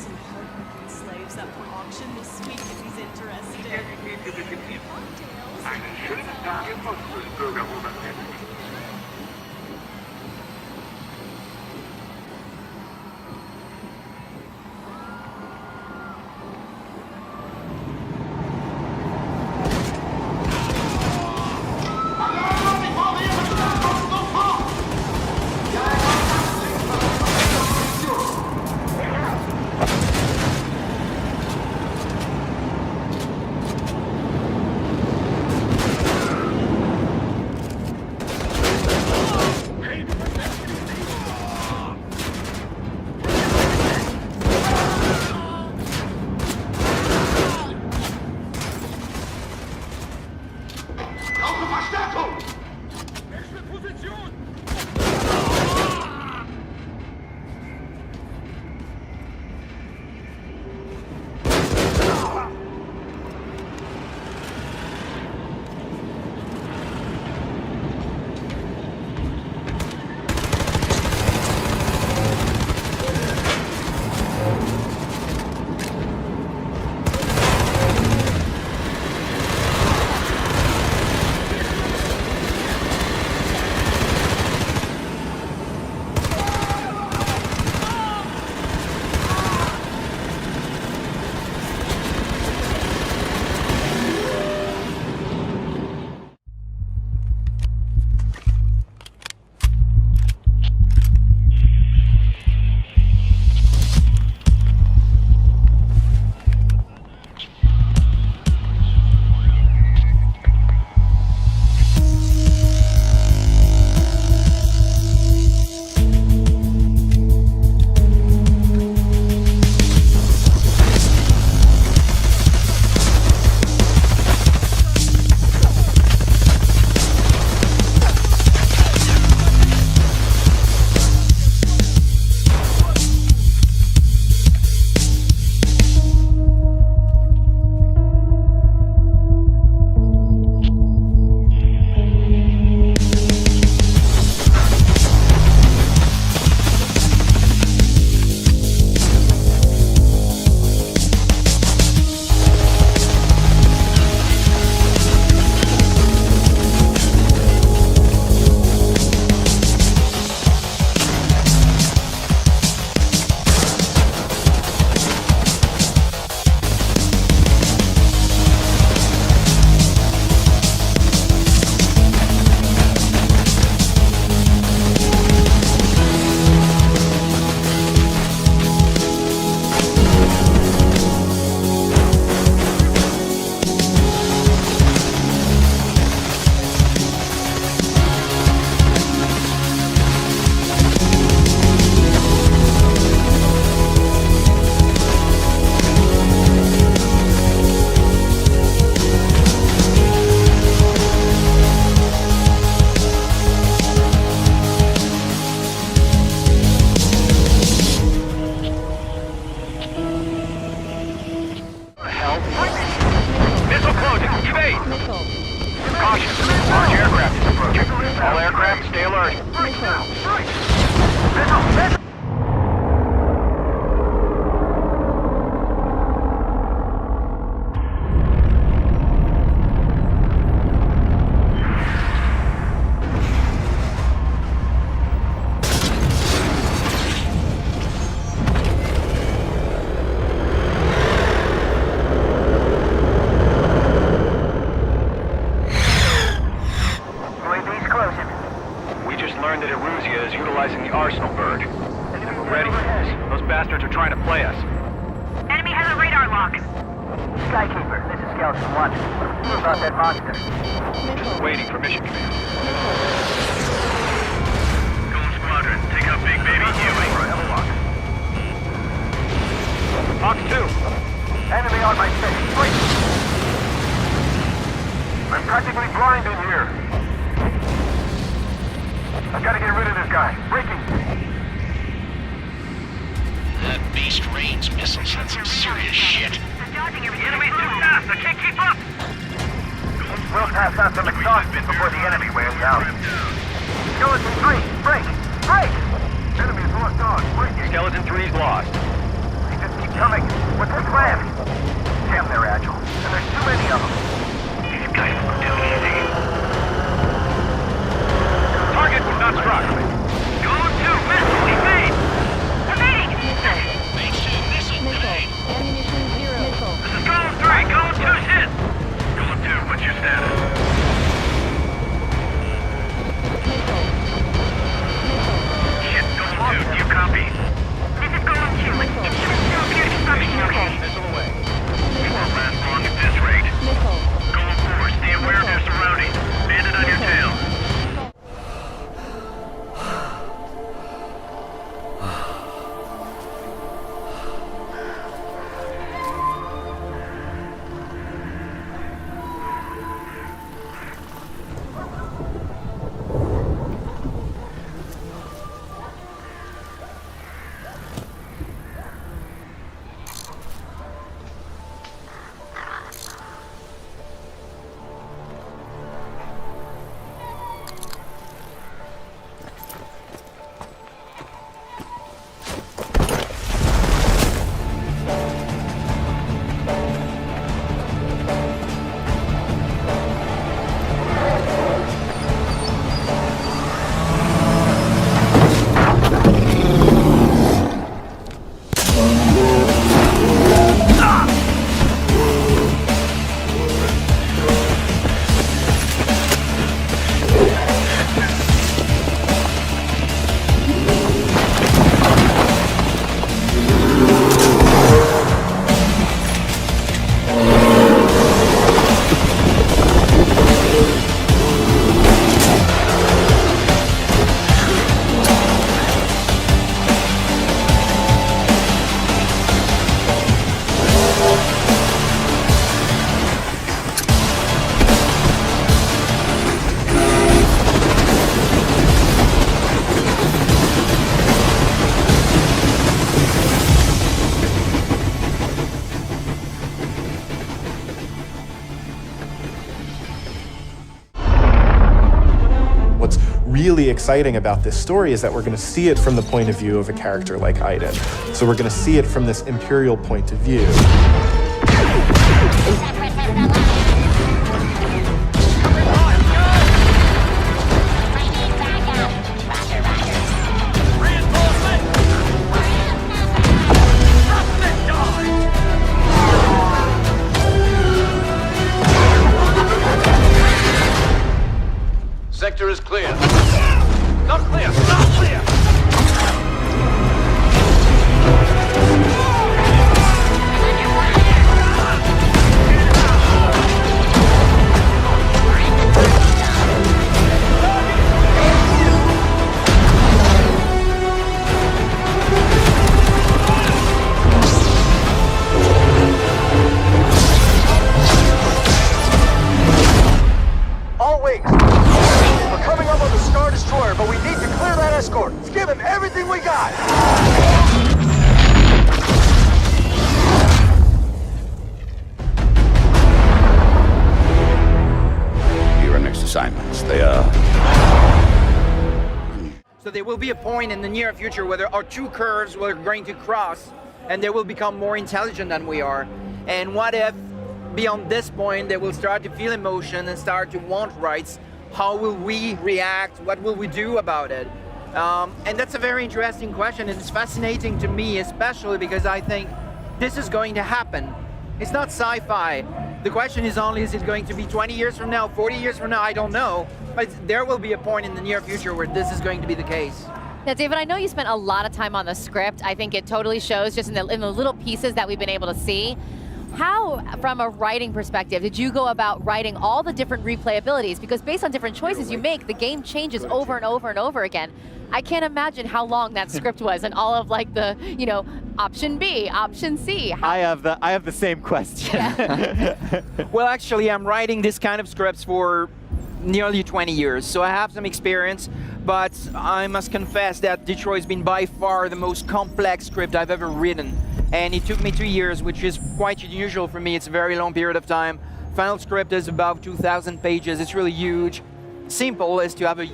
some heartbroken slaves up for auction this week if he's interested. Einen schönen Tag im Bürgermonat. Coming. What's the plan? Damn, they're agile. And there's too many of them. These guys were too easy. Target was not struck. Going to missile evade. Evading! Missile. Ammunition 0. Missile. This is going 3. Going 2's hit. Going 2, what's your status? Missile. Missile. Shit, going 2. Do you copy? This is going 2. Missile. It still appears to be functioning okay. Missile away. We won't last long at this rate. Missile. Going 4. Stay aware of your surroundings. Bandit on your tail. really exciting about this story is that we're going to see it from the point of view of a character like Edet. So we're going to see it from this imperial point of view. Sector is clear. Not clear! Not clear! But we need to clear that escort. Let's give him everything we got. Here are next assignments. They are... So there will be a point in the near future where there are two curves we're going to cross and they will become more intelligent than we are. And what if beyond this point they will start to feel emotion and start to want rights? How will we react? What will we do about it? And that's a very interesting question, and it's fascinating to me, especially because I think this is going to happen. It's not sci-fi. The question is only, is it going to be 20 years from now, 40 years from now? I don't know. But there will be a point in the near future where this is going to be the case. Now, David, I know you spent a lot of time on the script. I think it totally shows just in the little pieces that we've been able to see. How, from a writing perspective, did you go about writing all the different replayabilities? Because based on different choices you make, the game changes over and over and over again. I can't imagine how long that script was and all of like the, you know, option B, option C. I have the same question. Yeah. Well, actually, I'm writing this kind of scripts for nearly 20 years, so I have some experience, but I must confess that Detroit's been by far the most complex script I've ever written. And it took me 2 years, which is quite unusual for me. It's a very long period of time. Final script is about 2,000 pages. It's really huge. Simple is to have a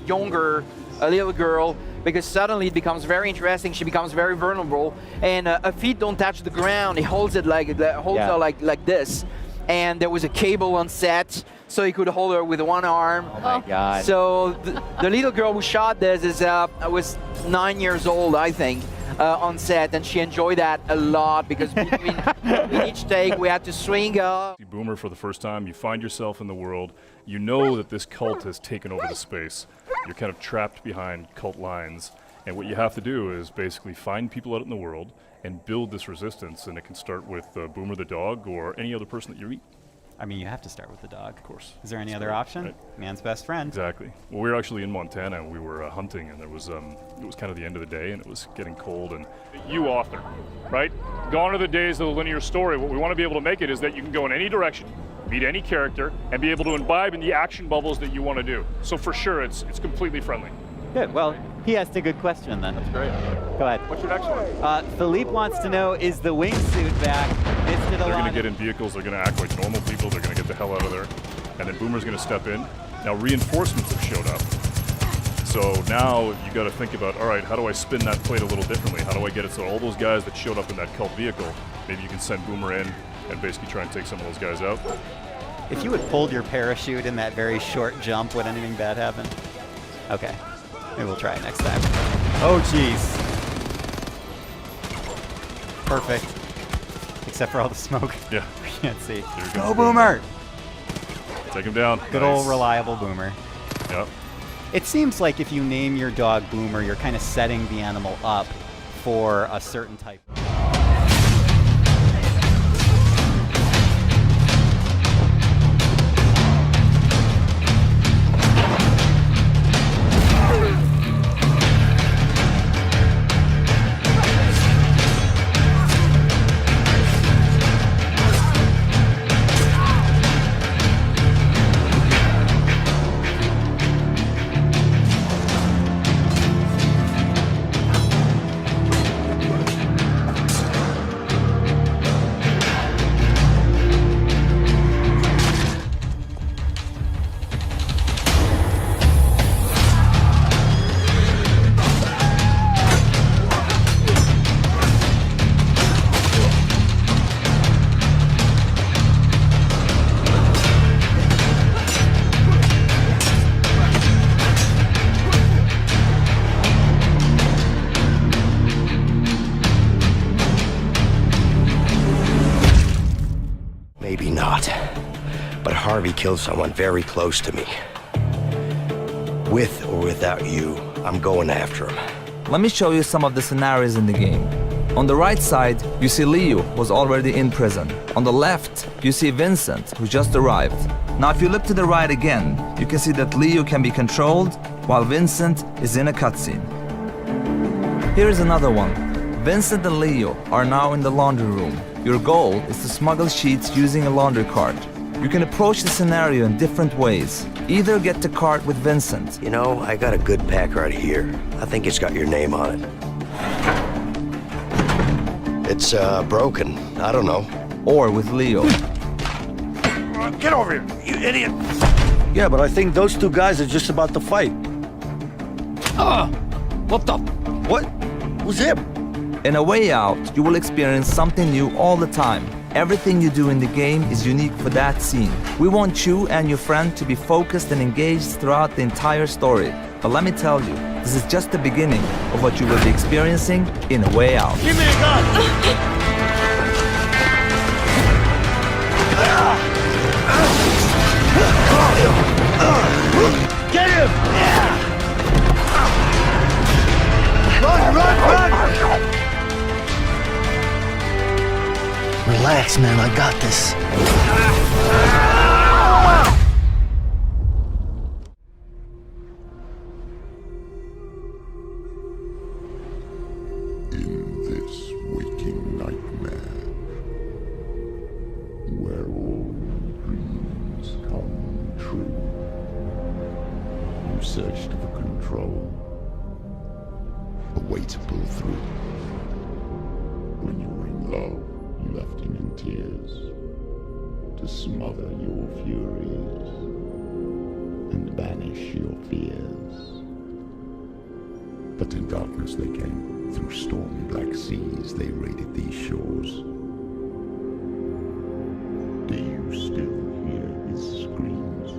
little girl because suddenly it becomes very interesting. She becomes very vulnerable, and her feet don't touch the ground. He holds it her like this, and there was a cable on set, so he could hold her with one arm. Oh my God. So the little girl who shot this was 9 years old, I think. On set, and she enjoyed that a lot because between each take we had to swing her. You Boomer for the first time, you find yourself in the world, you know that this cult has taken over the space. You're kind of trapped behind cult lines, and what you have to do is basically find people out in the world and build this resistance, and it can start with Boomer the dog or any other person that you meet. I mean, you have to start with the dog. Of course. Is there any other option? Right. Man's best friend. Exactly. Well, we were actually in Montana, and we were hunting, and there was it was kind of the end of the day, and it was getting cold. And you author, right? Gone are the days of the linear story. What we want to be able to make it is that you can go in any direction, meet any character, and be able to imbibe in the action bubbles that you want to do. So for sure, it's completely friendly. Good. Well, he asked a good question then. That's great. Go ahead. What's your next one? Philippe wants to know, is the wingsuit back? They're going to get in vehicles, they're going to act like normal people, they're going to get the hell out of there, and then Boomer's going to step in. Now reinforcements have showed up. So now you got to think about, all right, how do I spin that plate a little differently? How do I get it so all those guys that showed up in that cult vehicle, maybe you can send Boomer in and basically try and take some of those guys out? If you had pulled your parachute in that very short jump, would anything bad happen? Okay. Maybe we'll try it next time. Oh, jeez. Perfect. Except for all the smoke. Yeah. We can't see. Go, Boomer! Take him down. Good old reliable Boomer. Yep. It seems like if you name your dog Boomer, you're kind of setting the animal up for a certain type. Maybe not. But Harvey killed someone very close to me. With or without you, I'm going after him. Let me show you some of the scenarios in the game. On the right side, you see Leo, who's already in prison. On the left, you see Vincent, who just arrived. Now if you look to the right again, you can see that Leo can be controlled, while Vincent is in a cutscene. Here is another one. Vincent and Leo are now in the laundry room. Your goal is to smuggle sheets using a laundry cart. You can approach the scenario in different ways. Either get the cart with Vincent. You know, I got a good pack right here. I think it's got your name on it. It's broken. I don't know. Or with Leo. Get over here, you idiot! Yeah, but I think those two guys are just about to fight. What the? What? Who's him? In A Way Out, you will experience something new all the time. Everything you do in the game is unique for that scene. We want you and your friend to be focused and engaged throughout the entire story. But let me tell you, this is just the beginning of what you will be experiencing in A Way Out. Give me a gun! Get him! Run, run, run! Relax, man, I got this. In this waking nightmare, where all dreams come true, you searched for control, a way to pull through. When you were in love, you left him in tears to smother your furies and banish your fears. But in darkness they came, through stormy black seas they raided these shores. Do you still hear his screams?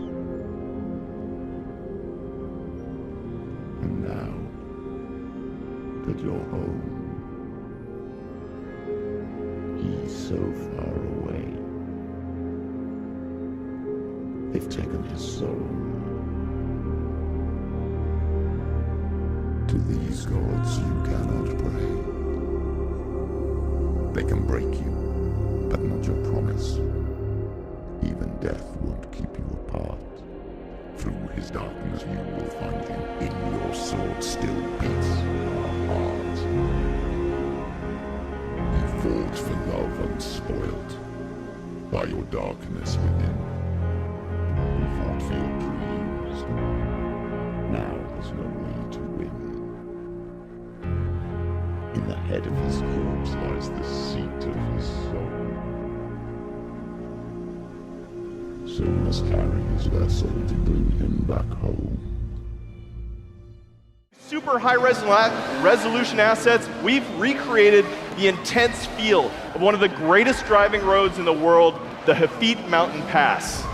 And now that you're home, he's so far away. They've taken his soul. To these gods you cannot pray. They can break you, but not your promise. Even death won't keep you apart. Through his darkness you will find him. In your sword still beats our heart. You fought for love unspoilt by your darkness within. You fought for your dreams. Now there's no way to win. In the head of his corpse lies the seat of his soul. So we must carry his vessel to bring him back home. Super high resolution assets, we've recreated the intense feel of one of the greatest driving roads in the world, the Hafit Mountain Pass.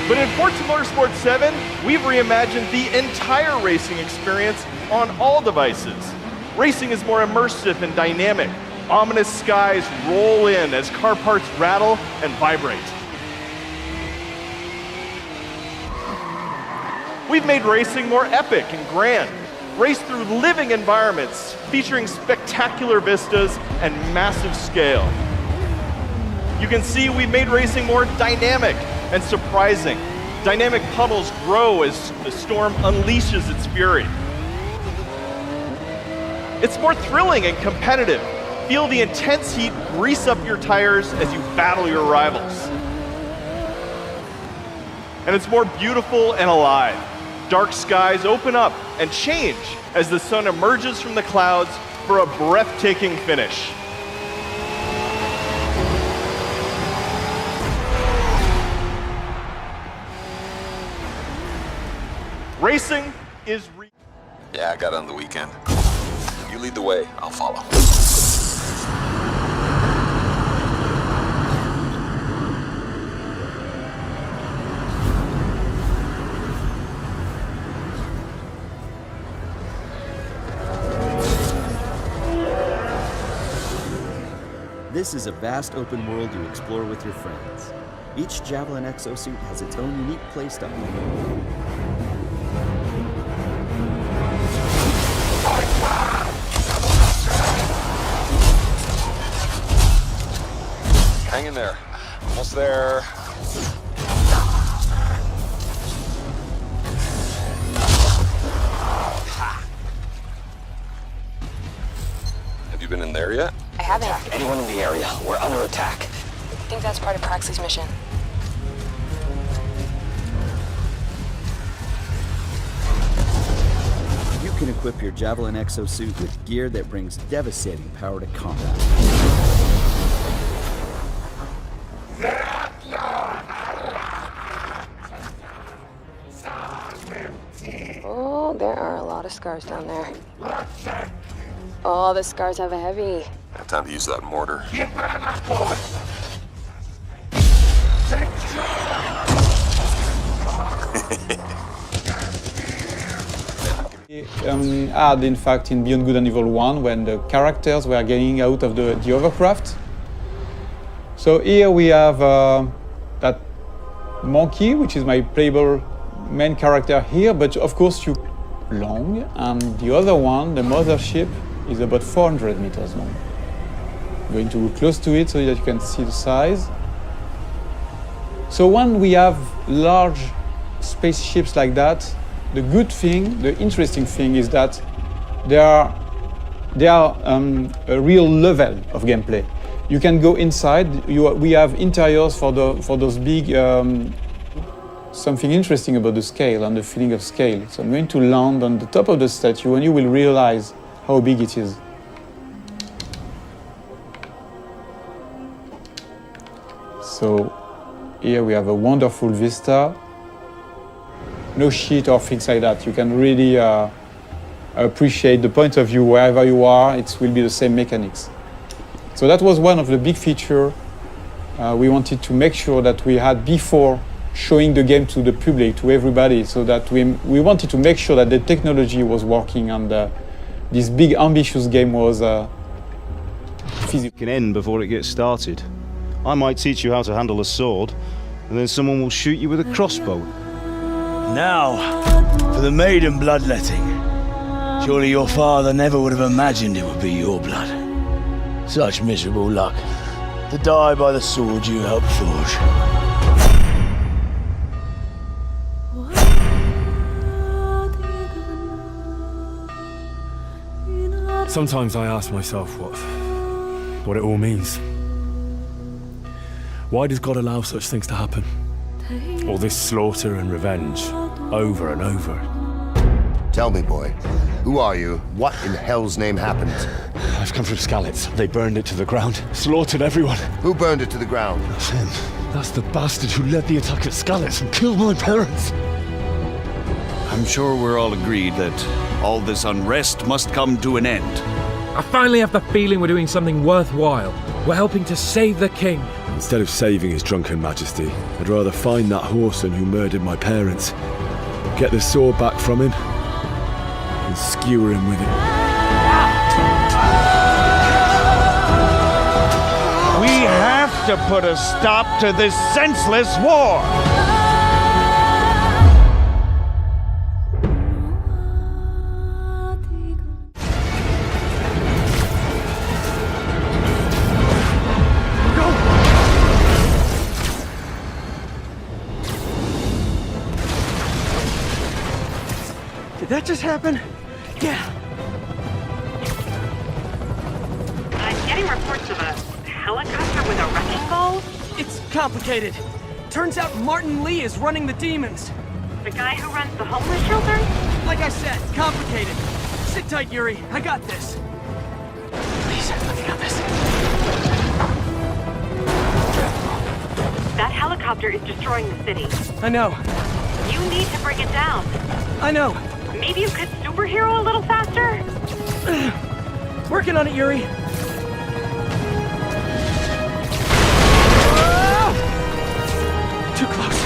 But in Forza Motorsport 7, we've reimagined the entire racing experience on all devices. Racing is more immersive and dynamic. Ominous skies roll in as car parts rattle and vibrate. We've made racing more epic and grand. Race through living environments featuring spectacular vistas and massive scale. You can see we've made racing more dynamic and surprising. Dynamic puddles grow as the storm unleashes its fury. It's more thrilling and competitive. Feel the intense heat grease up your tires as you battle your rivals. And it's more beautiful and alive. Dark skies open up and change as the sun emerges from the clouds for a breathtaking finish. Racing is Yeah, I got it on the weekend. You lead the way, I'll follow. This is a vast open world you explore with your friends. Each Javelin exosuit has its own unique playstyle. Hang in there. Almost there. Have you been in there yet? I haven't. Anyone in the area? We're under attack. I think that's part of Praxis' mission. You can equip your Javelin exosuit with gear that brings devastating power to combat. Oh, there are a lot of scars down there. Oh, the scars have a heavy. Have time to use that mortar. Had in fact in Beyond Good and Evil 1 when the characters were getting out of the hovercraft. So here we have that monkey, which is my playable main character here, but of course you long, and the other one, the mothership, is about 400 meters long. I'm going to go close to it so that you can see the size. So when we have large spaceships like that, the good thing, the interesting thing is that they are a real level of gameplay. You can go inside. We have interiors for those big. Something interesting about the scale and the feeling of scale. So I'm going to land on the top of the statue, and you will realize how big it is. So Here we have a wonderful vista. No shit or things like that. You can really appreciate the point of view wherever you are. It will be the same mechanics. So that was one of the big features we wanted to make sure that we had before showing the game to the public, to everybody, so that we wanted to make sure that the technology was working and this big ambitious game was feasible. Can end before it gets started. I might teach you how to handle a sword, and then someone will shoot you with a crossbow. Now, for the maiden bloodletting. Surely your father never would have imagined it would be your blood. Such miserable luck. To die by the sword you helped forge. Sometimes I ask myself what it all means. Why does God allow such things to happen? All this slaughter and revenge, over and over. Tell me, boy, who are you? What in hell's name happened? I've come from Skalitz. They burned it to the ground, slaughtered everyone. Who burned it to the ground? That's him. That's the bastard who led the attack at Skalitz and killed my parents. I'm sure we're all agreed that all this unrest must come to an end. I finally have the feeling we're doing something worthwhile. We're helping to save the king. Instead of saving his drunken majesty, I'd rather find that whoreson who murdered my parents, get the sword back from him, and skewer him with it. We have to put a stop to this senseless war! Did that just happen? Yeah. I'm getting reports of a helicopter with a wrecking ball. It's complicated. Turns out Martin Lee is running the demons. The guy who runs the homeless shelter? Like I said, complicated. Sit tight, Yuri. I got this. Please, let me got this. That helicopter is destroying the city. I know. You need to bring it down. I know. Maybe you could superhero a little faster? Working on it, Yuri. Too close.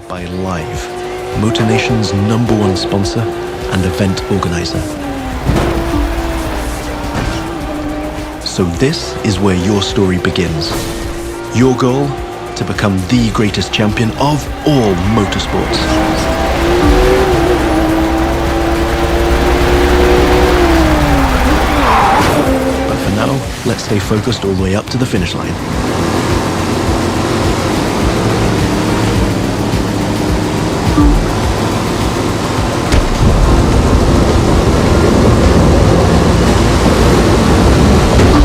By Live, Motor Nation's #1 sponsor and event organizer. So this is where your story begins. Your goal? To become the greatest champion of all motorsports. But for now, let's stay focused all the way up to the finish line.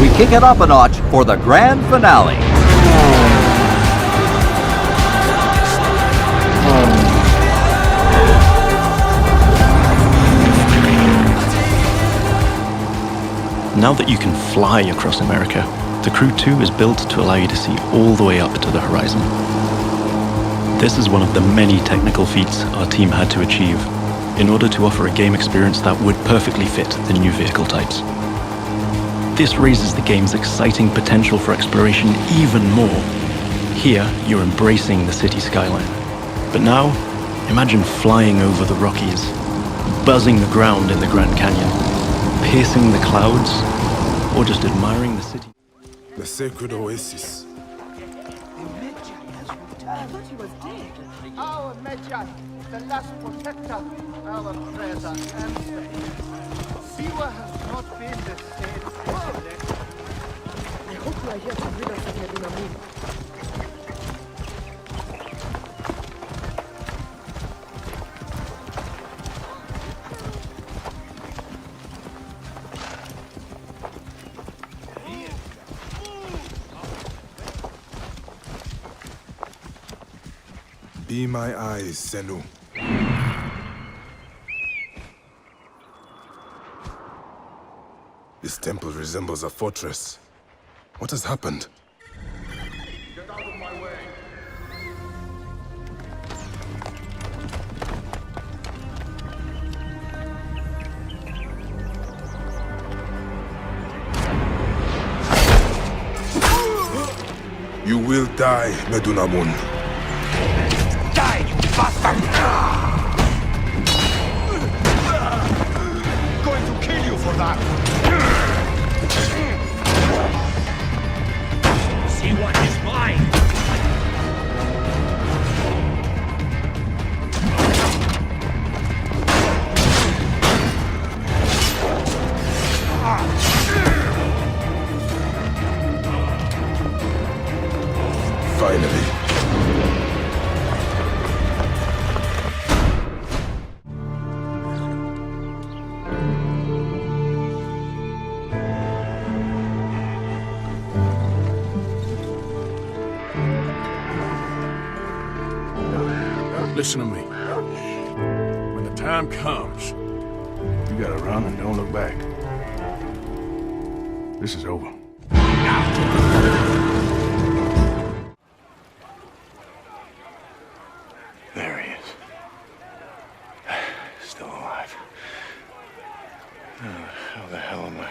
We kick it up a notch for the grand finale. Now that you can fly across America, the Crew 2 is built to allow you to see all the way up to the horizon. This is one of the many technical feats our team had to achieve in order to offer a game experience that would perfectly fit the new vehicle types. This raises the game's exciting potential for exploration even more. Here, you're embracing the city skyline. But now, imagine flying over the Rockies, buzzing the ground in the Grand Canyon, piercing the clouds, or just admiring the city. The sacred oasis. Our Magi, the last protector, our treasure and Siwa has not been the same. I hope you are here to rid us of Medina. Be my eyes, Senu. This temple resembles a fortress. What has happened? Get out of my way. You will die, Medunamun. Die, you bastard! Going to kill you for that. See what is mine. Finally. Listen to me. When the time comes, you gotta run and don't look back. This is over. There he is. Still alive. How the hell am I?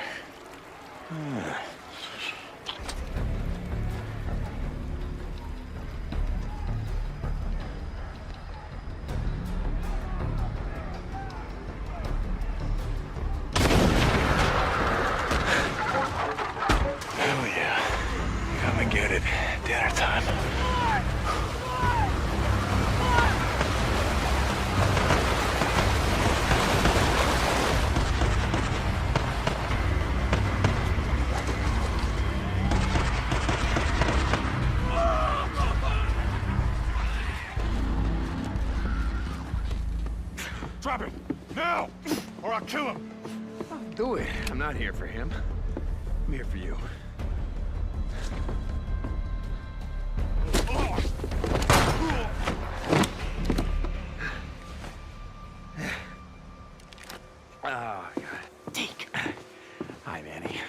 Hell yeah. Come and get it. Dinner time. Drop it! Now! Or I'll kill him! Do it. I'm not here for him. I'm here for you. Oh, God. Take. Hi, Manny.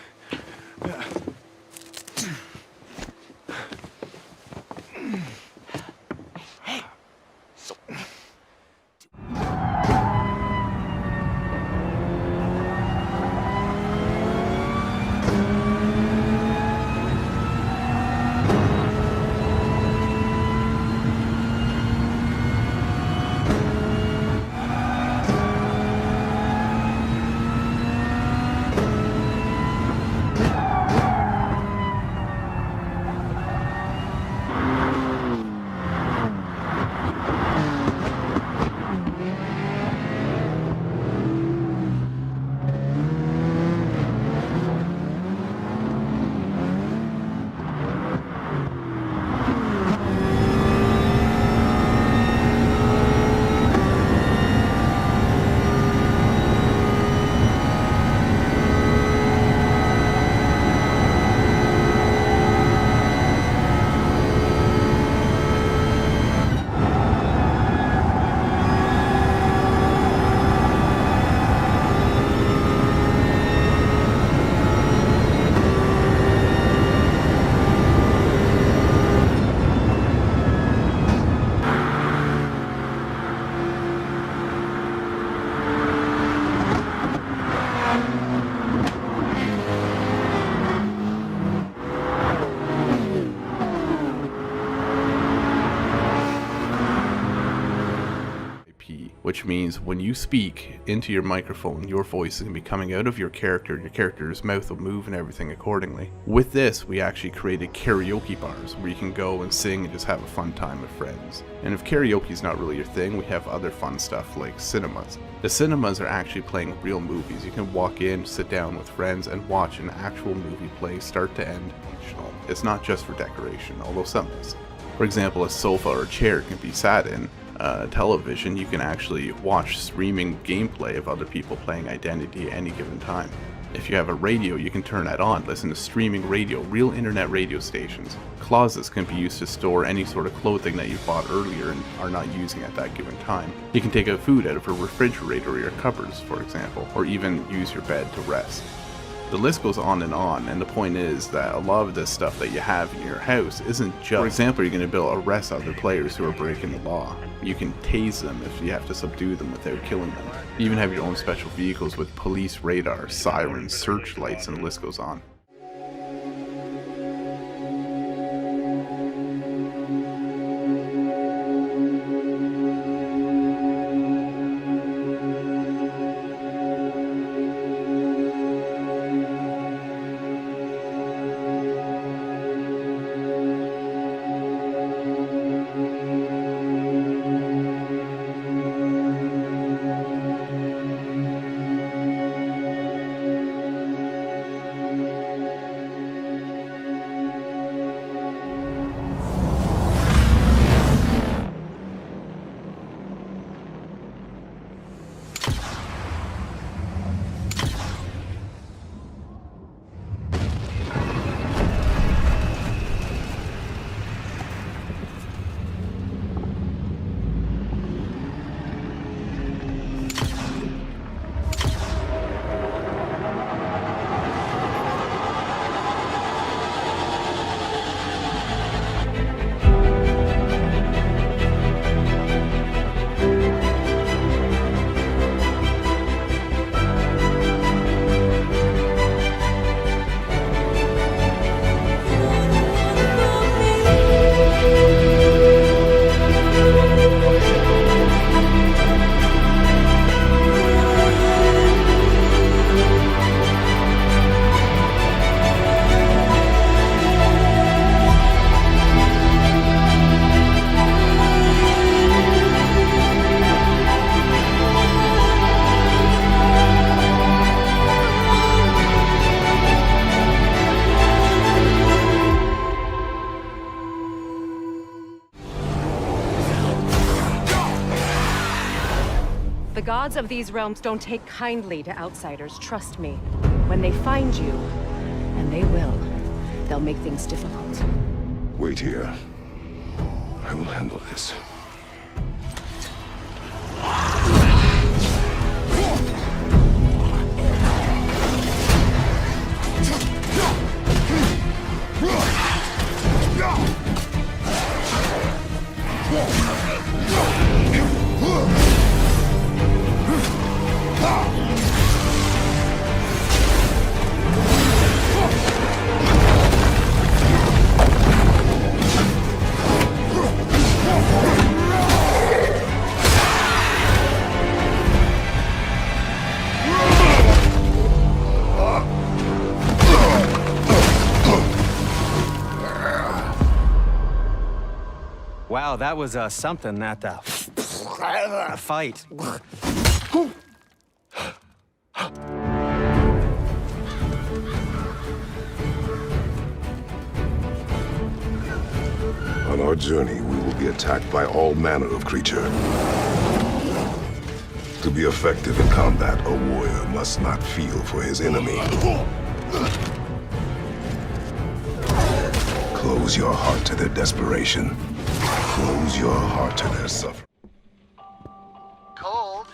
which means when you speak into your microphone, your voice is going to be coming out of your character's mouth will move and everything accordingly. With this, we actually created karaoke bars where you can go and sing and just have a fun time with friends. And if karaoke is not really your thing, we have other fun stuff like cinemas. The cinemas are actually playing real movies. You can walk in, sit down with friends, and watch an actual movie play start to end. It's not just for decoration, although some is. For example, a sofa or a chair can be sat in. Television, you can actually watch streaming gameplay of other people playing Identity at any given time. If you have a radio, you can turn that on, listen to streaming radio, real internet radio stations. Closets can be used to store any sort of clothing that you bought earlier and are not using at that given time. You can take out food out of a refrigerator or your cupboards, for example, or even use your bed to rest. The list goes on, and the point is that a lot of this stuff that you have in your house isn't just, for example, you're going to be able to arrest other players who are breaking the law. You can tase them if you have to subdue them without killing them. You even have your own special vehicles with police radar, sirens, searchlights, and the list goes on. The gods of these realms don't take kindly to outsiders, trust me. When they find you, and they will, they'll make things difficult. Wait here. I will handle this. Wow, that was something, that fight. On our journey, we will be attacked by all manner of creatures. To be effective in combat, a warrior must not feel for his enemy. Close your heart to their desperation. Close your heart to their suffering. Cold?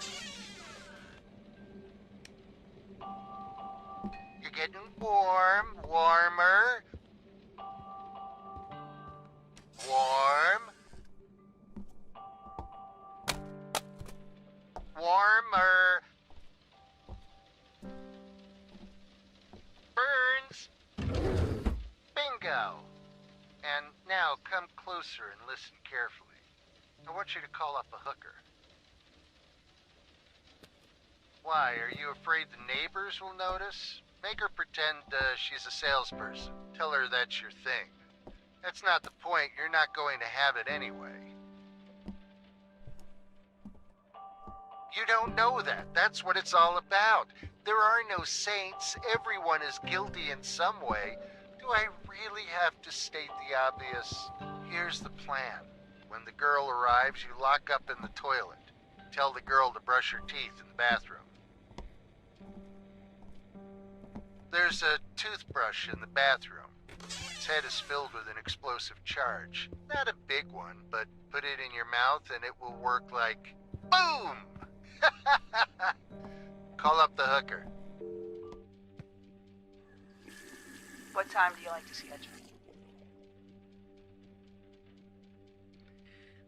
You're getting warm, warmer. Warm. Warmer. Burns. Bingo. And now come closer and listen carefully. I want you to call up a hooker. Why, are you afraid the neighbors will notice? Make her pretend she's a salesperson. Tell her that's your thing. That's not the point. You're not going to have it anyway. You don't know that. That's what it's all about. There are no saints. Everyone is guilty in some way. Do I really have to state the obvious? Here's the plan. When the girl arrives, you lock up in the toilet. Tell the girl to brush her teeth in the bathroom. There's a toothbrush in the bathroom. Its head is filled with an explosive charge. Not a big one, but put it in your mouth and it will work like boom! Call up the hooker. What time do you like to schedule?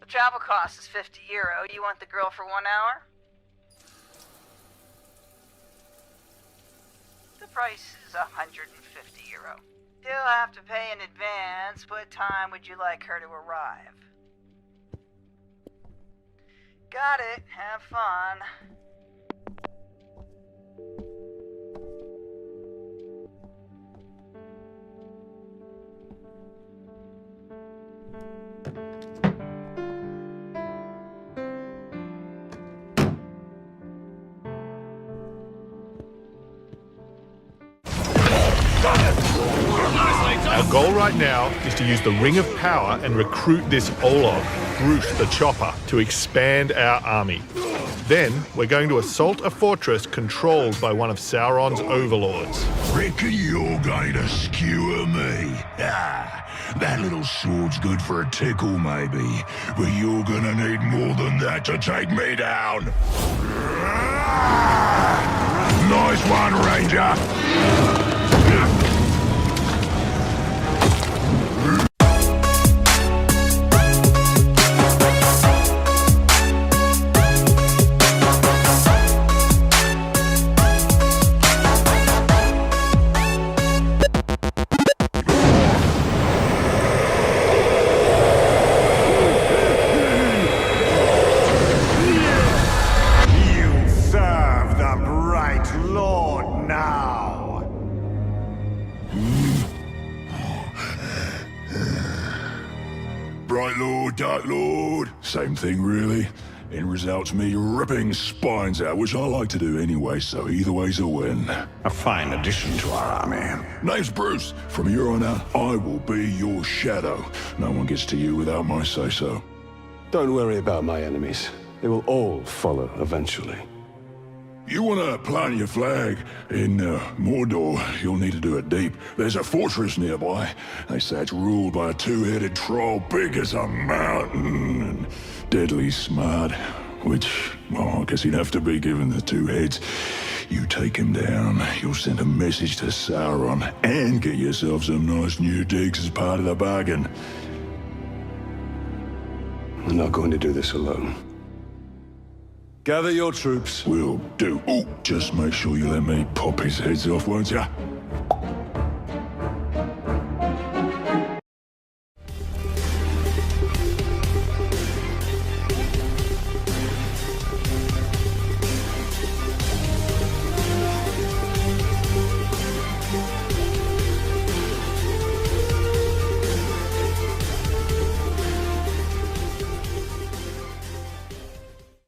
The travel cost is €50. You want the girl for 1 hour? The price is €150. You'll have to pay in advance. What time would you like her to arrive? Got it. Have fun. Our goal right now is to use the Ring of Power and recruit this Olog, Groot the Chopper, to expand our army. Then, we're going to assault a fortress controlled by one of Sauron's overlords. Reckon you're going to skewer me? That little sword's good for a tickle, maybe, but you're gonna need more than that to take me down. Nice one, Ranger. Bright Lord, Dark Lord, same thing really. End result's me ripping spines out, which I like to do anyway, so either way's a win. A fine addition to our army. Name's Bruce. From here on out, I will be your shadow. No one gets to you without my say-so. Don't worry about my enemies. They will all follow eventually. You want to plant your flag in Mordor, you'll need to do it deep. There's a fortress nearby. They say it's ruled by a two-headed troll big as a mountain and deadly smart, which, well, I guess he'd have to be given the two heads. You take him down, you'll send a message to Sauron and get yourself some nice new digs as part of the bargain. I'm not going to do this alone. Gather your troops. Will do. Oh, just make sure you let me pop his heads off, won't ya?